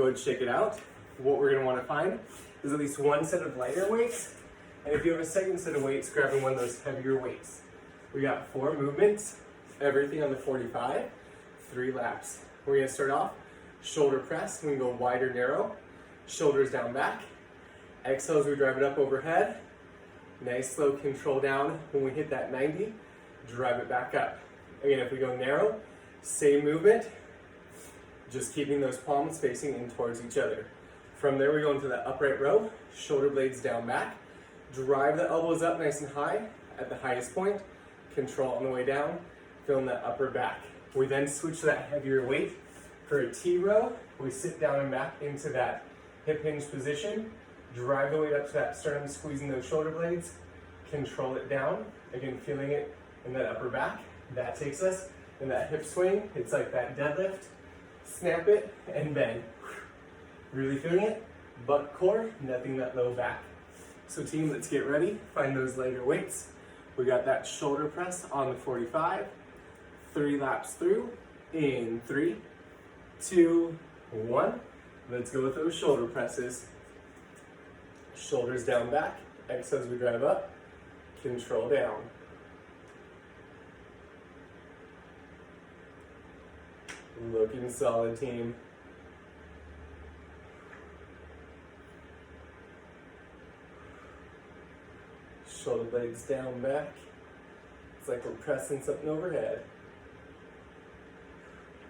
go ahead and shake it out. What we're gonna wanna find is at least one set of lighter weights. And if you have a second set of weights, grabbing one of those heavier weights. We got 4 movements, everything on the 45, 3 laps. We're gonna start off, shoulder press. We can go wide or narrow, shoulders down back. Exhale as we drive it up overhead. Nice slow control down. When we hit that 90, drive it back up. Again, if we go narrow, same movement, just keeping those palms facing in towards each other. From there, we go into the upright row, shoulder blades down back. Drive the elbows up nice and high at the highest point. Control on the way down, feeling that upper back. We then switch to that heavier weight. For a T row, we sit down and back into that hip hinge position. Drive the weight up to that sternum, squeezing those shoulder blades. Control it down. Again, feeling it in that upper back. That takes us in that hip swing. It's like that deadlift. Snap it and bend. Really feeling it. Butt core, nothing that low back. So team, let's get ready. Find those lighter weights. We got that shoulder press on the 45. 3 laps through. In 3, 2, 1. Let's go with those shoulder presses. Shoulders down back. Exhale as we drive up. Control down. Looking solid, team. Shoulder blades down back. It's like we're pressing something overhead.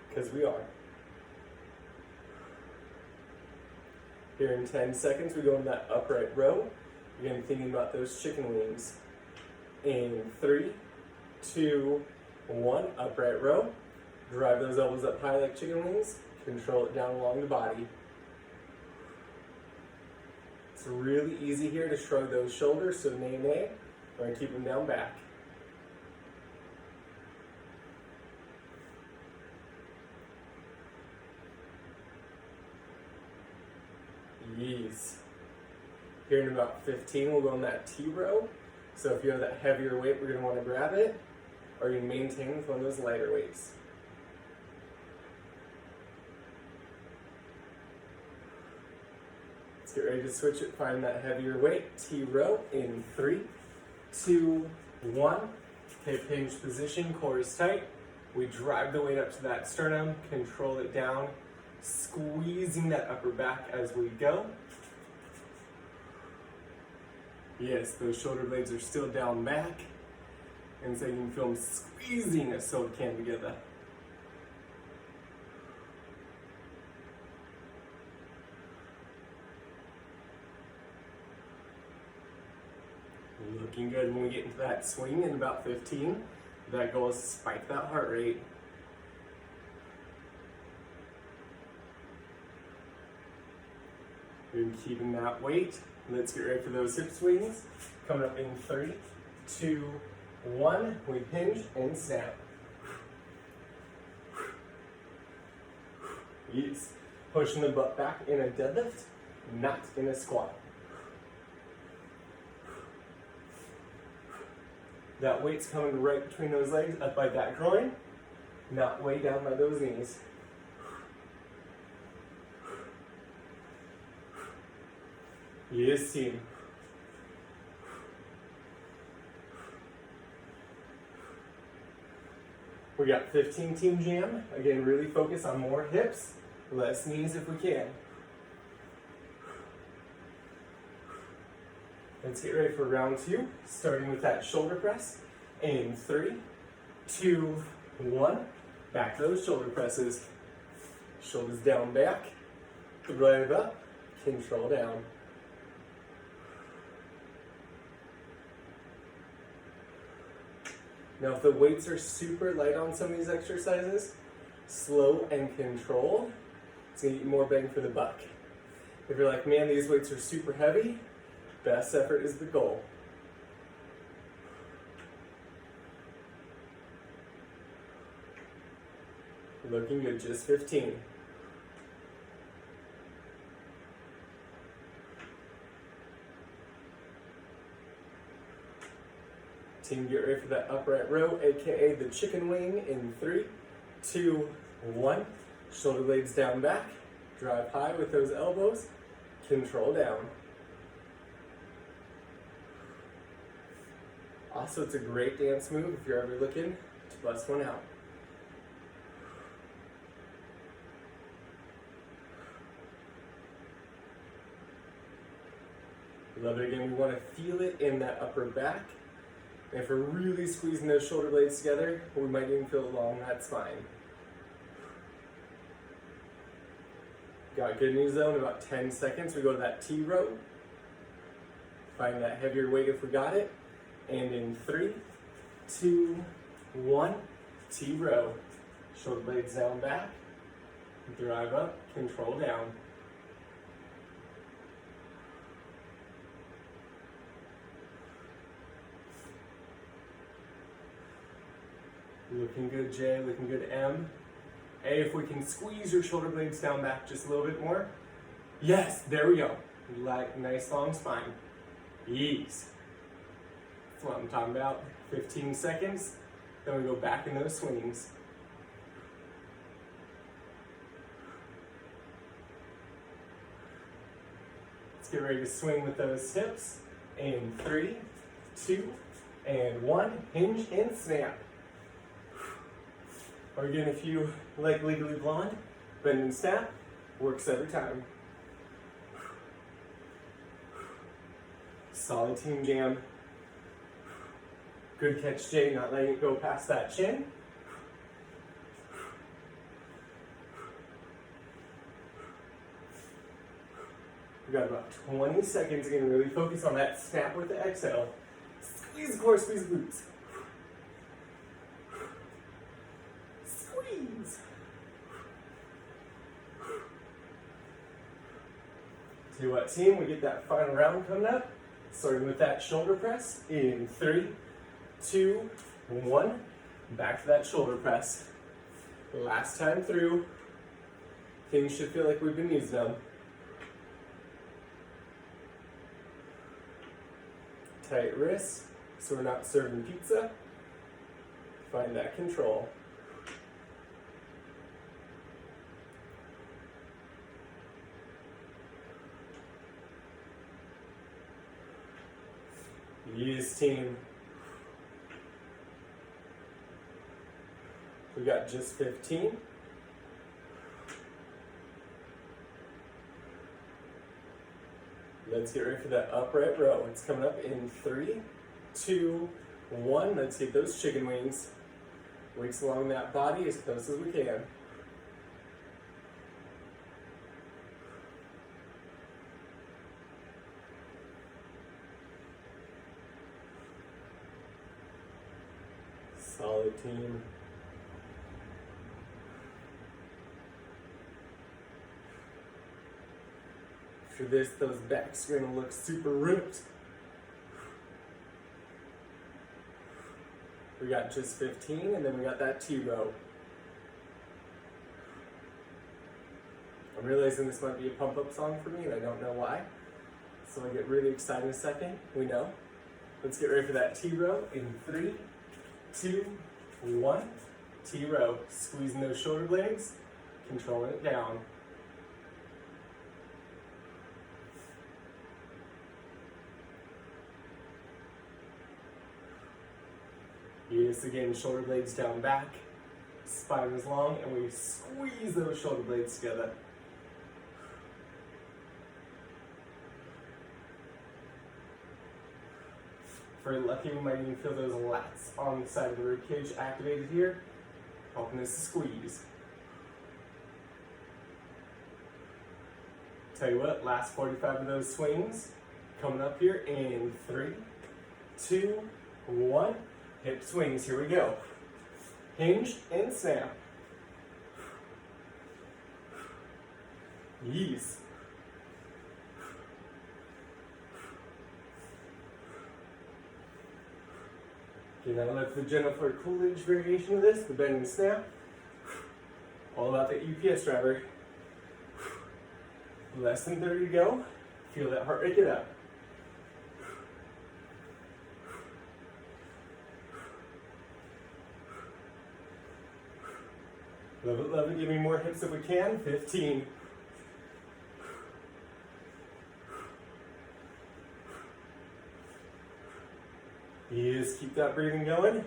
Because we are. Here in 10 seconds, we go in that upright row. Again, thinking about those chicken wings. In 3, 2, 1, upright row. Drive those elbows up high like chicken wings. Control it down along the body. It's really easy here to shrug those shoulders, so nay, nay. We're going to keep them down back. Yes. Here in about 15, we'll go in that T row. So if you have that heavier weight, we're going to want to grab it, or you can maintain with one of those lighter weights. Let's get ready to switch it. Find that heavier weight. T row in 3, 2, 1. Hip hinge position, core is tight. We drive the weight up to that sternum, control it down, squeezing that upper back as we go. Yes, those shoulder blades are still down back. And so you can feel them squeezing a soda can together. Looking good when we get into that swing in about 15. That goal is to spike that heart rate. You're keeping that weight. Let's get ready for those hip swings. Coming up in 3, 2, 1. We hinge and snap. Yes. Pushing the butt back in a deadlift, not in a squat. That weight's coming right between those legs, up by that groin, not way down by those knees. Yes, team. We got 15 team jam. Again, really focus on more hips, less knees if we can. Let's get ready for round 2, starting with that shoulder press. In 3, 2, 1. Back to those shoulder presses. Shoulders down back. Drive up. Control down. Now if the weights are super light on some of these exercises, slow and controlled, it's going to get more bang for the buck. If you're like, man, these weights are super heavy, best effort is the goal. Looking good, just 15. Team, get ready for that upright row, aka the chicken wing in 3, 2, 1. Shoulder blades down back. Drive high with those elbows, control down. Also, it's a great dance move if you're ever looking to bust one out. Love it again. We want to feel it in that upper back. And if we're really squeezing those shoulder blades together, we might even feel it along that spine. Got good knees though in about 10 seconds. We go to that T row. Find that heavier weight if we got it. And in 3, 2, 1, T row. Shoulder blades down back. Drive up, control down. Looking good, J, looking good, M. A, if we can squeeze your shoulder blades down back just a little bit more. Yes, there we go. Like nice long spine. Ease. That's what I'm talking about. 15 seconds. Then we go back in those swings. Let's get ready to swing with those hips. In 3, 2, and 1. Hinge and snap. Or again, if you like Legally Blonde, bend and snap, works every time. Solid team jam. Good catch, Jay, not letting it go past that chin. We got about 20 seconds again, really focus on that snap with the exhale. Squeeze the core, squeeze the glutes. See what, team? We get that final round coming up. Starting with that shoulder press in 3, 2, 1. Back to that shoulder press. Last time through. Things should feel like we've been using them. Tight wrists, so we're not serving pizza. Find that control. Use team. We got just 15. Let's get ready for that upright row. It's coming up in 3, 2, 1. Let's get those chicken wings. Weights along that body as close as we can. Solid team. After this, those backs are gonna look super ripped. We got just 15, and then we got that T-row. I'm realizing this might be a pump-up song for me, and I don't know why. So I get really excited in a second. We know. Let's get ready for that T-row in 3, 2, 1. T-row. Squeezing those shoulder blades, controlling it down. Yes, again, shoulder blades down back, spine is long, and we squeeze those shoulder blades together. If we're lucky, we might even feel those lats on the side of the ribcage activated here, helping us to squeeze. Tell you what, last 45 of those swings coming up here in 3, 2, 1. Hip swings, here we go. Hinge and snap. Yes. Okay, now let's the Jennifer Coolidge variation of this, the bend and snap. All about the UPS driver. Less than 30 to go. Feel that heart rate get up. Love it, love it. Give me more hips if we can. 15. You just keep that breathing going.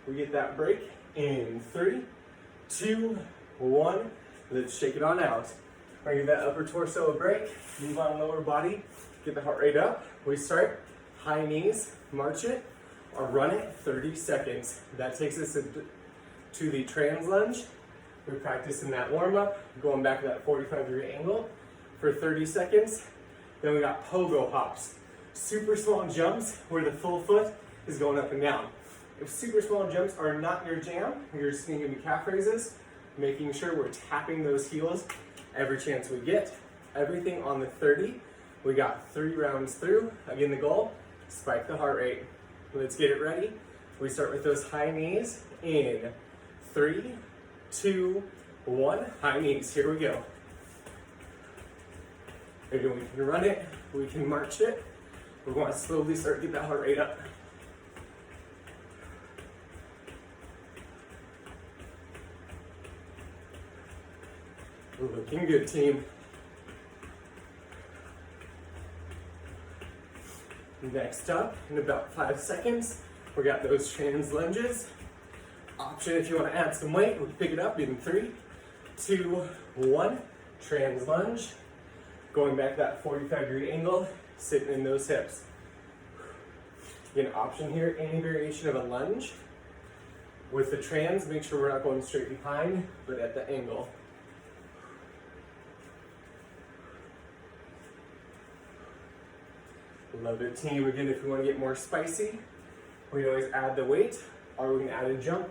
We get that break in 3, 2, 1. Let's shake it on out. We're gonna give that upper torso a break. Move on lower body. Get the heart rate up. We start high knees, march it, or run it 30 seconds. That takes us to the trans lunge. We practice in that warm up, going back to that 45-degree angle for 30 seconds. Then we got pogo hops. Super small jumps where the full foot is going up and down. If super small jumps are not your jam, you're just gonna give me calf raises, making sure we're tapping those heels every chance we get. Everything on the 30. We got 3 rounds through. Again, the goal, spike the heart rate. Let's get it ready. We start with those high knees in 3, 2, 1. High knees, here we go. Again, we can run it, we can march it. We want to slowly start to get that heart rate up. We're looking good, team. Next up, in about 5 seconds, we got those trans lunges. Option if you want to add some weight, we can pick it up in 3, 2, 1. Trans lunge. Going back to that 45-degree angle, sitting in those hips. Again, option here, any variation of a lunge. With the trans, make sure we're not going straight behind, but at the angle. Love it, team. Again, if you want to get more spicy, we can always add the weight, or we can add a jump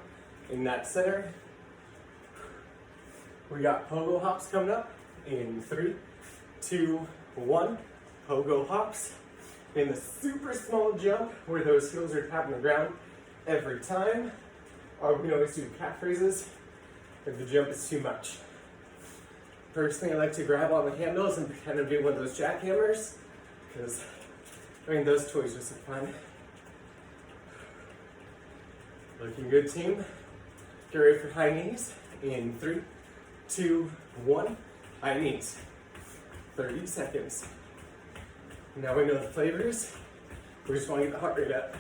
in that center. We got pogo hops coming up in 3, 2, 1. Pogo hops. In the super small jump where those heels are tapping the ground every time. Or we can always do calf raises if the jump is too much. Personally, I like to grab on the handles and pretend I'm doing one of those jackhammers, because those toys are so fun. Looking good, team. Get ready for high knees in 3, 2, 1. High knees. 30 seconds. Now we know the flavors. We just want to get the heart rate up.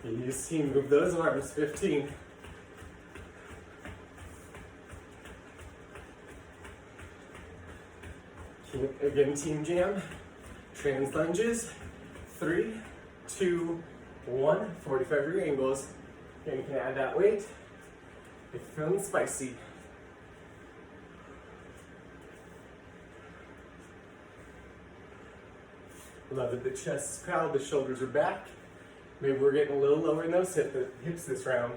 Use team, move those arms. 15. Again, team jam. Trans lunges. 3, 2, 1. 45-degree angles. And you can add that weight if you're feeling spicy. Love it. The chest is proud, the shoulders are back. Maybe we're getting a little lower in those hips this round.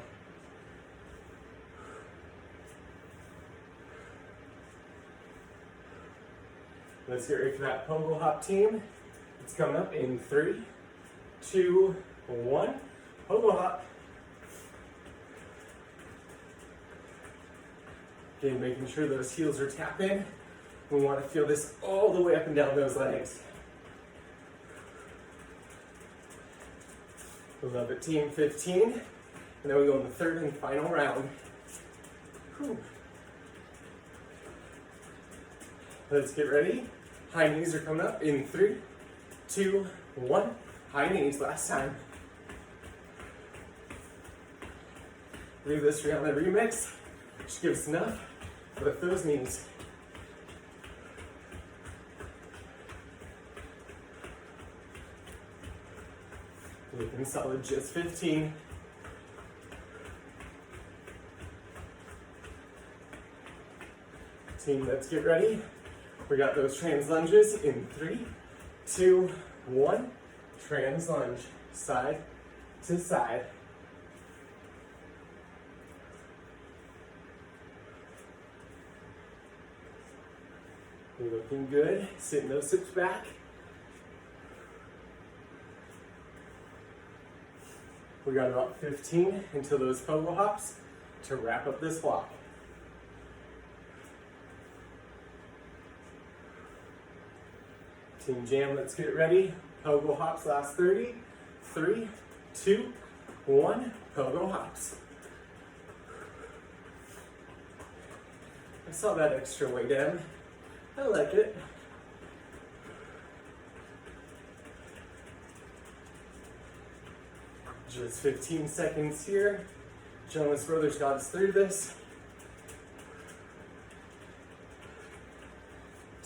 Let's get ready for that pogo hop, team. It's coming up in 3, 2, 1. Pogo hop. Again, making sure those heels are tapping. We want to feel this all the way up and down those legs. Love it, team. 15. And then we go in the third and final round. Whew. Let's get ready. High knees are coming up in 3, 2, 1. High knees, last time. Leave this round the remix. Just give us enough. Lift those knees. Looking solid, just 15. Team, let's get ready. We got those trans lunges in 3, 2, 1. Trans lunge, side to side. Looking good. Sitting those hips back. We got about 15 until those pogo hops to wrap up this block. Team jam, let's get ready. Pogo hops, last 30. 3, 2, 1. Pogo hops. I saw that extra weight in. I like it. Just 15 seconds here. Jonas Brothers got us through this.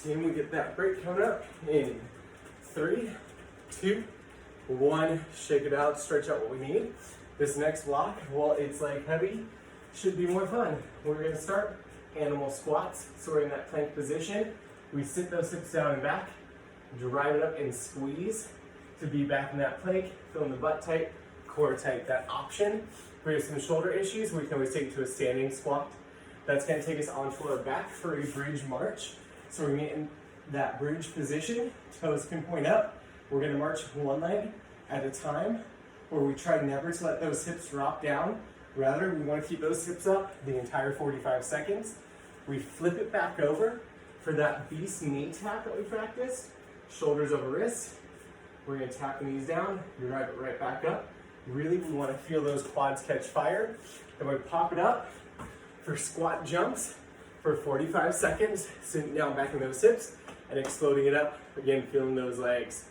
Team, we get that break coming up in 3, 2, 1. Shake it out, stretch out what we need. This next block, while it's like heavy, should be more fun. We're gonna start animal squats. So we're in that plank position. We sit those hips down and back, drive it up and squeeze to be back in that plank, feeling the butt tight, core tight, that option. If we have some shoulder issues, we can always take it to a standing squat. That's gonna take us onto our back for a bridge march. So we're gonna get in that bridge position, toes can point up. We're gonna march one leg at a time, where we try never to let those hips drop down. Rather, we wanna keep those hips up the entire 45 seconds. We flip it back over for that beast knee tap that we practiced. Shoulders over wrists. We're gonna tap the knees down, drive it right back up. Really, we wanna feel those quads catch fire. Then we pop it up for squat jumps for 45 seconds, sitting down back in those hips and exploding it up. Again, feeling those legs.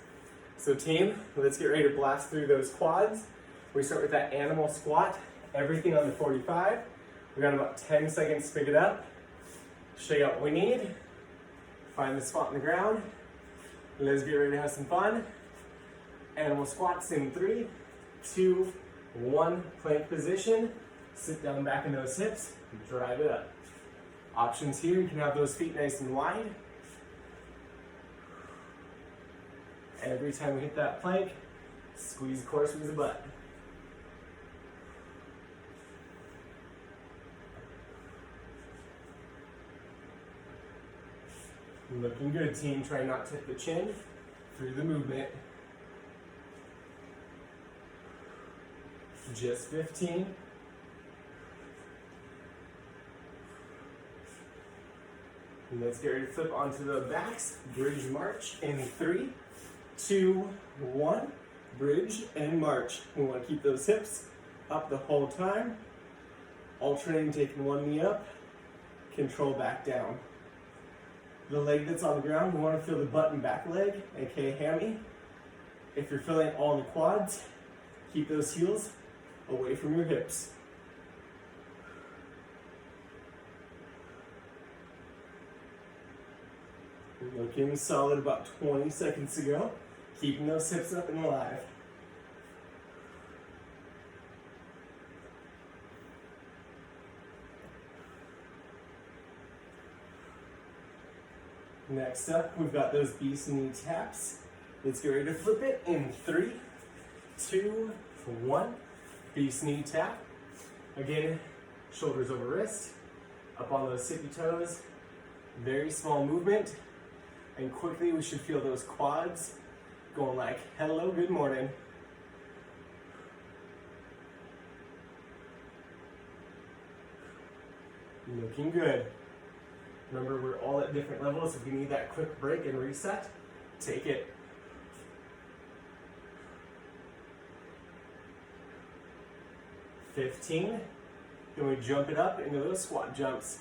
So team, let's get ready to blast through those quads. We start with that animal squat, everything on the 45. We got about 10 seconds to pick it up. Shake out what we need. Find the spot on the ground. Let's get ready to have some fun. Animal squats in 3, 2, 1. Plank position. Sit down back in those hips. Drive it up. Options here, you can have those feet nice and wide. Every time we hit that plank, squeeze the core, squeeze the butt. Looking good, team. Try not to hit the chin through the movement. Just 15. And let's get ready to flip onto the backs. Bridge march in 3, 2, 1. Bridge and march. We want to keep those hips up the whole time. Alternating, taking one knee up. Control back down. The leg that's on the ground, we want to feel the butt and back leg, aka hammy. If you're feeling all in the quads, keep those heels away from your hips. Looking solid, about 20 seconds to go. Keeping those hips up and alive. Next up, we've got those beast knee taps. Let's get ready to flip it in 3, 2, 1. Beast knee tap. Again, shoulders over wrist, up on those tippy toes. Very small movement. And quickly we should feel those quads going like, hello, good morning. Looking good. Remember, we're all at different levels. If you need that quick break and reset, take it. $15. Then we jump it up into those squat jumps.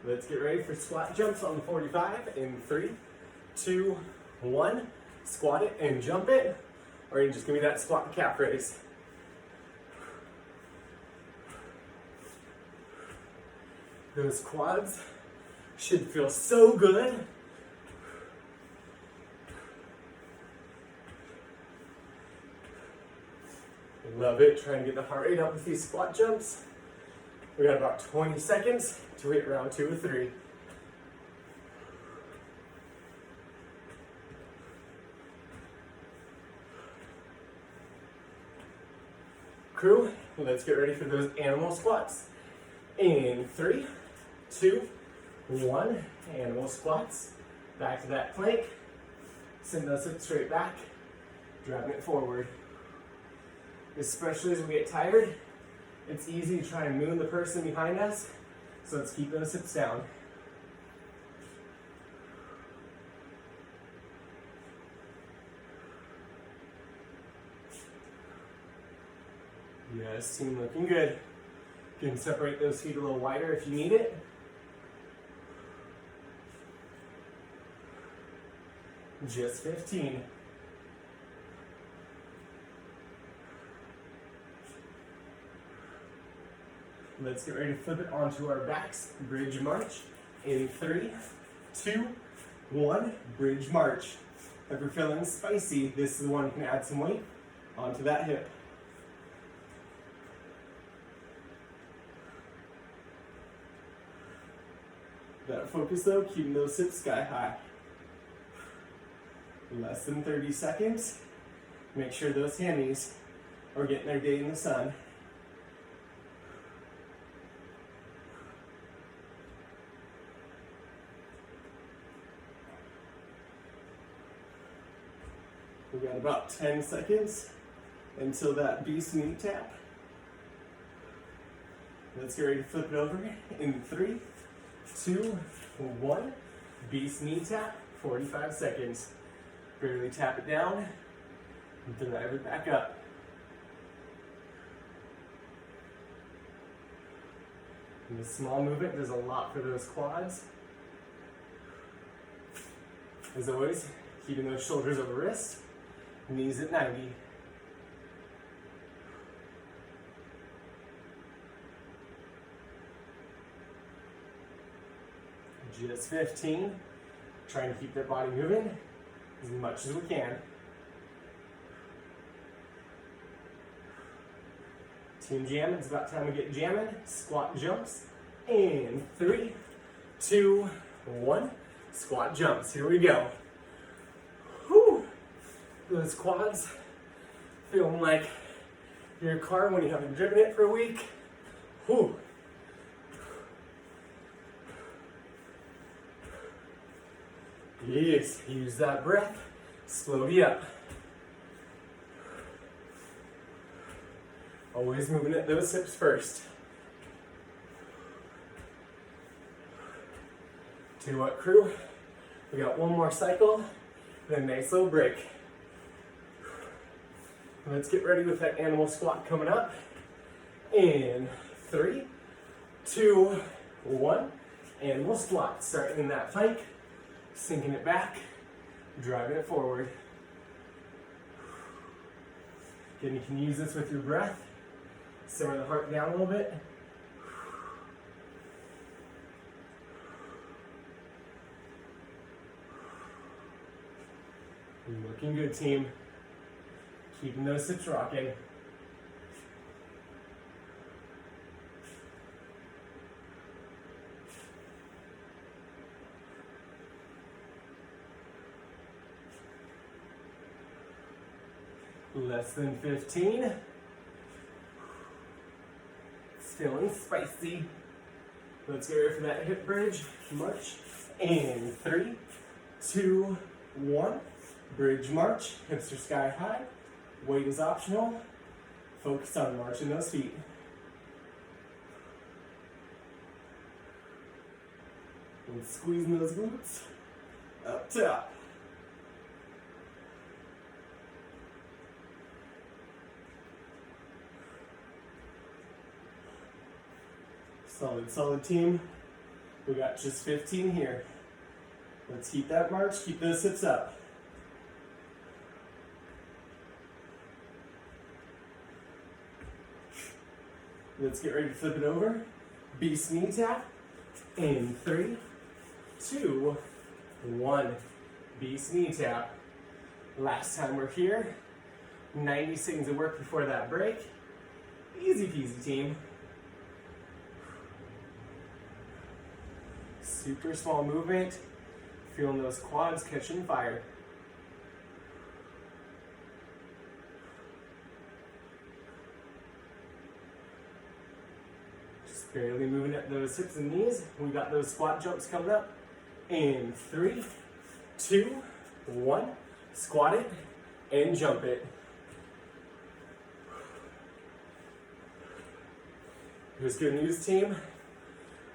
Let's get ready for squat jumps on the 45 in 3, 2, 1. Squat it and jump it. Or you just give me that squat and calf raise. Those quads should feel so good. Love it. Try and get the heart rate up with these squat jumps. We got about 20 seconds to hit round 2 or 3. Crew, let's get ready for those animal squats. In 3, 2, 1. Animal squats. Back to that plank. Send those hips straight back. Driving it forward. Especially as we get tired, it's easy to try and moon the person behind us. So let's keep those hips down. Yes, team, looking good. You can separate those feet a little wider if you need it. Just 15. Let's get ready to flip it onto our backs. Bridge march in 3, 2, 1. Bridge march. If you're feeling spicy, this is the one you can add some weight onto that hip. That focus though, keeping those hips sky high. Less than 30 seconds. Make sure those hammies are getting their day in the sun. We got about 10 seconds until that beast knee tap. Let's get ready to flip it over in 3, 2, 1. Beast knee tap, 45 seconds. Barely tap it down and drive it back up. And this small movement does a lot for those quads. As always, keeping those shoulders over wrist, knees at 90. Just 15. Trying to keep that body moving as much as we can. Team jam, it's about time we get jamming. Squat jumps in 3, 2, 1. Squat jumps, here we go. Whew. Those quads feeling like your car when you haven't driven it for a week. Whew. Yes, use that breath, slow you up. Always moving at those hips first. Tell you what, crew, we got one more cycle, then a nice little break. Let's get ready with that animal squat coming up. In 3, 2, 1, animal squat. Starting in that plank, sinking it back, driving it forward. Again, you can use this with your breath. Simmer the heart down a little bit. Looking good, team. Keeping those hips rocking. Less than 15. It's feeling spicy. Let's get ready for that hip bridge. March. In 3, 2, 1. Bridge march. Hips are sky high. Weight is optional. Focus on marching those feet. And squeezing those glutes up top. Solid, solid team. We got just 15 here. Let's keep that march, keep those hips up. Let's get ready to flip it over. Beast knee tap. In 3, 2, 1. Beast knee tap. Last time we're here. 90 seconds of work before that break. Easy peasy, team. Super small movement. Feeling those quads catching fire. Just barely moving at those hips and knees. We got those squat jumps coming up. In 3, 2, 1. Squat it and jump it. Here's good news, team.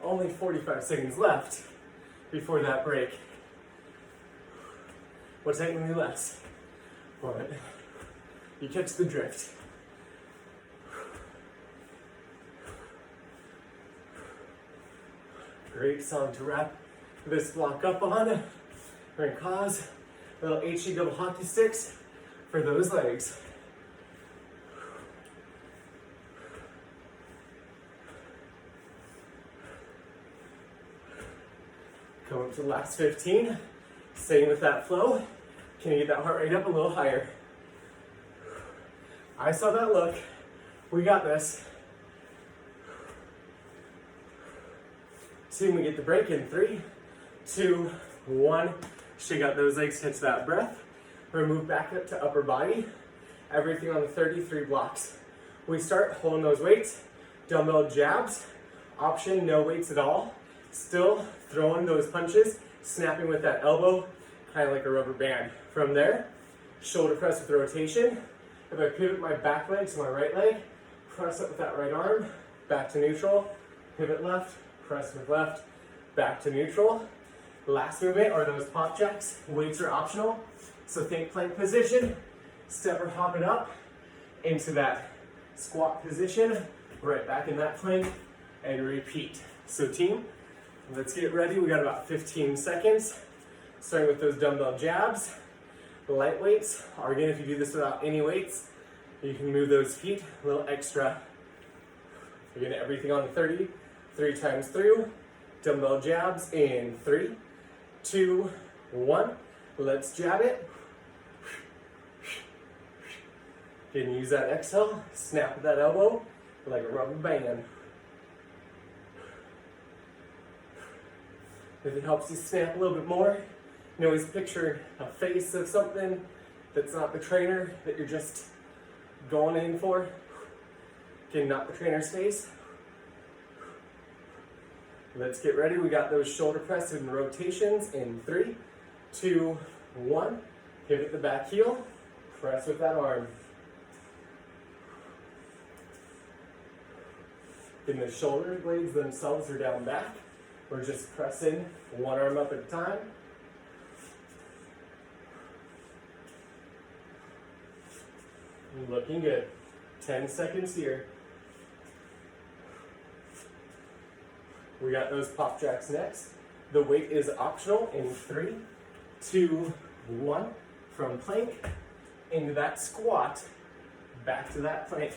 Only 45 seconds left before that break. Well, technically less, but you catch the drift. Great song to wrap this block up on. We're gonna pause Little HG double hockey sticks for those legs. Going to the last 15. Staying with that flow. Can you get that heart rate up a little higher? I saw that look. We got this. Team, we get the break in 3, 2, 1. Shake out those legs, catch that breath. We're gonna move back up to upper body. Everything on the 33 blocks. We start holding those weights, dumbbell jabs, option no weights at all. Still throwing those punches, snapping with that elbow, kind of like a rubber band. From there, shoulder press with rotation. If I pivot my back leg to my right leg, press up with that right arm, back to neutral, pivot left, press with left, back to neutral. Last movement are those pop jacks. Weights are optional. So think plank position, step or hop it up into that squat position, right back in that plank, and repeat. So team, let's get ready. We got about 15 seconds. Starting with those dumbbell jabs. Light weights, or again, if you do this without any weights, you can move those feet a little extra. You're gonna everything on the 30, 3 times through. Dumbbell jabs in 3, 2, 1. Let's jab it. You can use that exhale, snap with that elbow like a rubber band. If it helps you snap a little bit more, you can always picture a face of something that's not the trainer, that you're just going in for. Again, not the trainer's face. Let's get ready. We got those shoulder press and rotations in 3, 2, 1. Pivot the back heel, press with that arm. Then the shoulder blades themselves are down back. We're just pressing one arm up at a time. Looking good. 10 seconds here. We got those pop jacks next. The weight is optional in 3, 2, 1. From plank into that squat, back to that plank.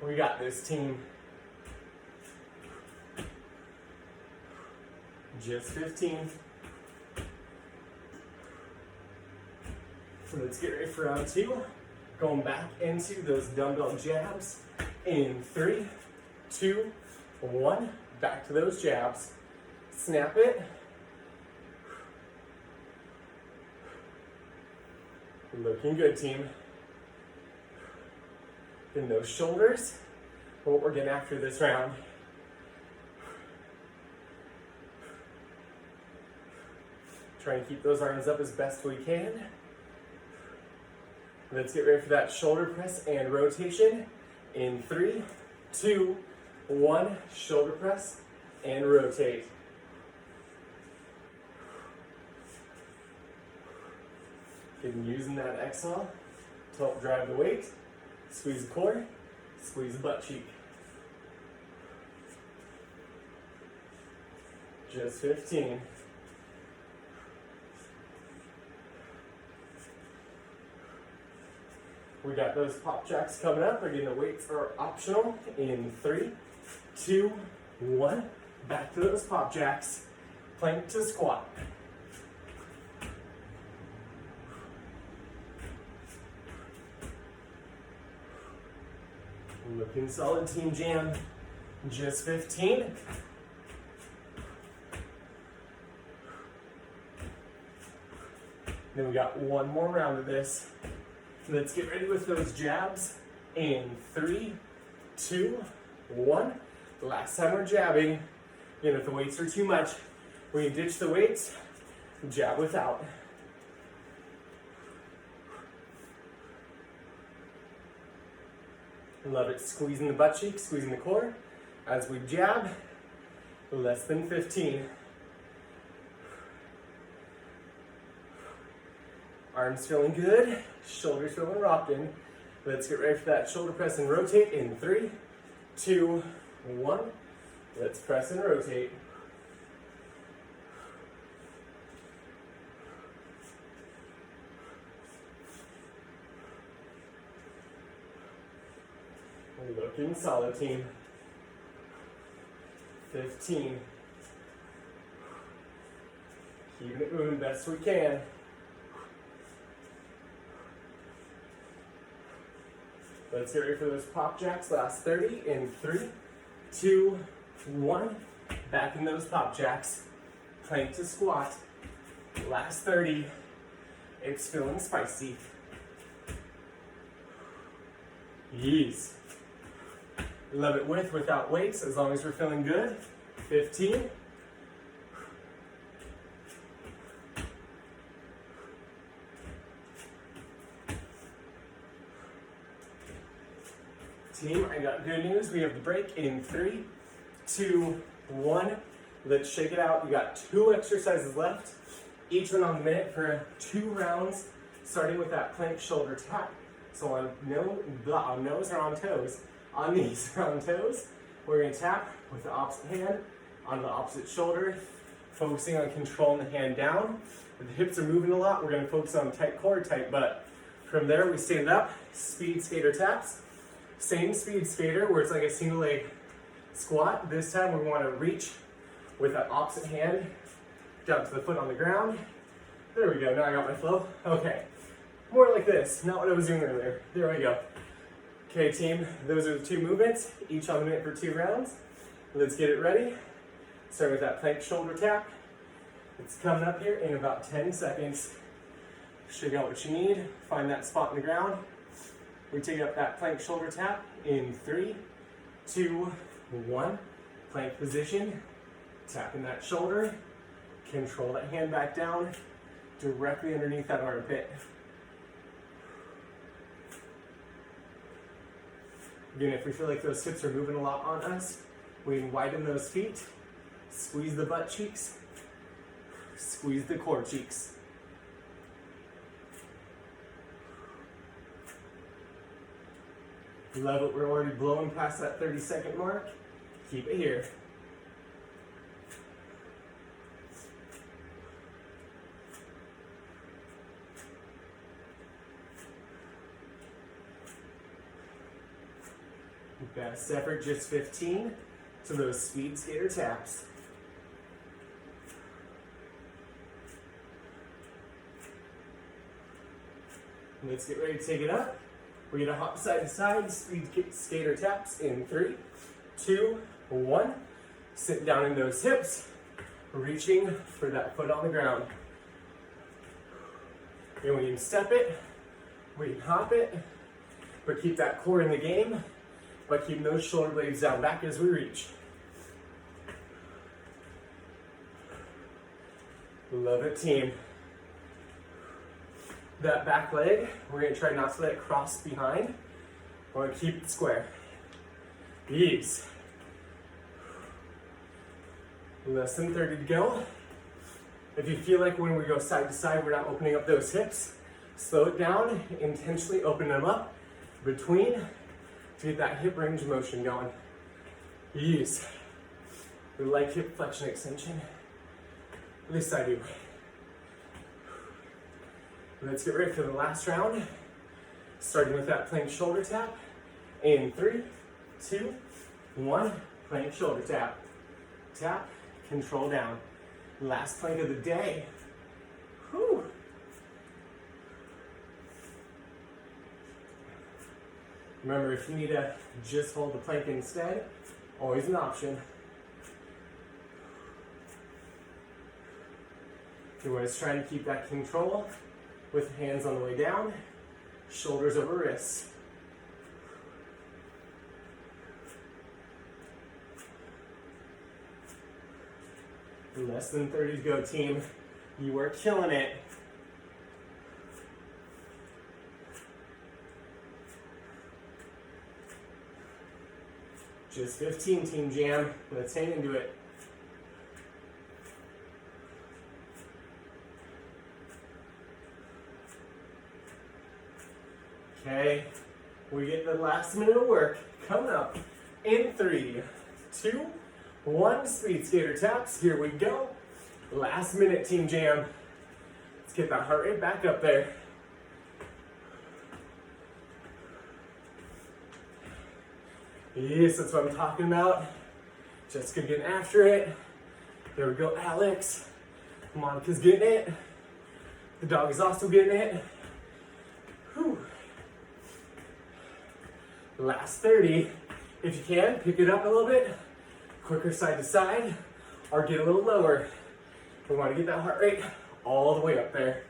We got this, team. Just 15. So let's get ready for round 2. Going back into those dumbbell jabs in 3, 2, 1. Back to those jabs. Snap it. Looking good, team. In those shoulders, what we're getting after this round. Try and keep those arms up as best we can. Let's get ready for that shoulder press and rotation in 3, 2, 1. Shoulder press and rotate. Again, using that exhale to help drive the weight. Squeeze the core, squeeze the butt cheek. Just 15. We got those pop jacks coming up. Again, the weights are optional in 3, 2, 1. Back to those pop jacks. Plank to squat. Looking solid, team jam. Just 15. Then we got one more round of this. Let's get ready with those jabs in 3, 2, 1. The last time we're jabbing. Again, if the weights are too much, we can ditch the weights, jab without. Love it, squeezing the butt cheek, squeezing the core. As we jab, less than 15. Arms feeling good, shoulders feeling rocking. Let's get ready for that shoulder press and rotate in 3, 2, 1. Let's press and rotate. Looking solid, team. 15. Keeping it moving best we can. Let's get ready for those pop jacks. Last 30 in 3, 2, 1. Back in those pop jacks. Plank to squat. Last 30. It's feeling spicy. Yes. Love it with, without weights, as long as we're feeling good. 15. Team, I got good news. We have the break in 3, 2, 1. Let's shake it out. You got 2 exercises left, each one on the minute for 2 rounds, starting with that plank shoulder tap. So on nose or on toes, on knees or on toes, we're going to tap with the opposite hand on the opposite shoulder, focusing on controlling the hand down. If the hips are moving a lot, we're going to focus on tight core, tight butt. From there, we stand up, speed skater taps. Same speed skater where it's like a single leg squat. This time we want to reach with that opposite hand down to the foot on the ground. There we go, now I got my flow. Okay, more like this, not what I was doing earlier. There we go. Okay team, those are the 2 movements, each on the minute for 2 rounds. Let's get it ready. Start with that plank shoulder tap. It's coming up here in about 10 seconds. Shake out what you need, find that spot in the ground. We take up that plank shoulder tap in 3, 2, 1. Plank position, tapping that shoulder, control that hand back down, directly underneath that armpit. Again, if we feel like those hips are moving a lot on us, we can widen those feet, squeeze the butt cheeks, squeeze the core cheeks. Love it, we're already blowing past that 30-second mark. Keep it here. Best effort, just 15 to those speed skater taps. Let's get ready to take it up. We're going to hop side to side, speed skater taps in 3, 2, 1. Sit down in those hips, reaching for that foot on the ground. And we can step it, we can hop it, but keep that core in the game, but keep those shoulder blades down back as we reach. Love it, team. That back leg, we're going to try not to let it cross behind. We want to keep it square. Ease. Less than 30 to go. If you feel like when we go side to side, we're not opening up those hips, slow it down, intentionally open them up between to get that hip range of motion going. Ease. We like hip flexion extension. At least I do. Let's get ready for the last round. Starting with that plank shoulder tap. In 3, 2, 1. Plank shoulder tap. Tap, control down. Last plank of the day. Whew. Remember, if you need to just hold the plank instead, always an option. You're always trying to keep that control with hands on the way down, shoulders over wrists. Less than 30 to go, team. You are killing it. Just 15, Team Jam. Let's hang into it. Okay, we get the last minute of work coming up in 3, 2, 1. Speed skater taps. Here we go. Last minute, Team Jam. Let's get that heart rate back up there. Yes, that's what I'm talking about. Jessica getting after it. There we go, Alex. Monica's getting it. The dog is also getting it. Whew. Last 30. If you can, pick it up a little bit. Quicker side to side, or get a little lower. We want to get that heart rate all the way up there.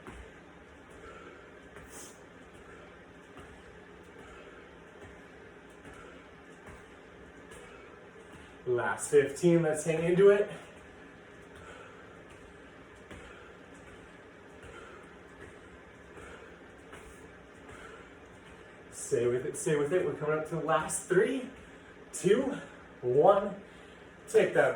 Last 15, let's hang into it. Stay with it, stay with it. We're coming up to the last 3, 2, 1. Take that